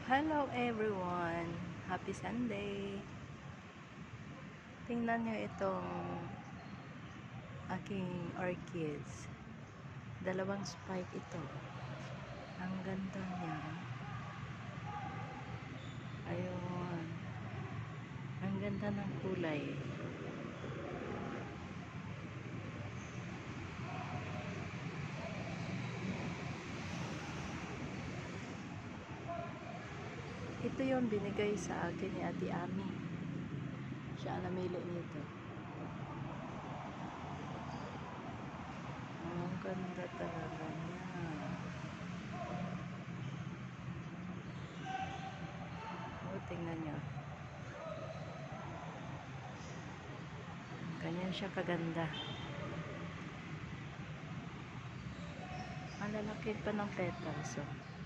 Hello everyone! Happy Sunday! Tingnan nyo itong aking orchids. Dalawang spike ito. Ang ganda niya. Ayun. Ang ganda ng kulay. Ito yung binigay sa akin ni Ate Ami. Siya ang namili nito. Ang ganda talaga niya. Tingnan nyo. Ganyan siya kaganda. Ang lalaki pa ng petals. Oh.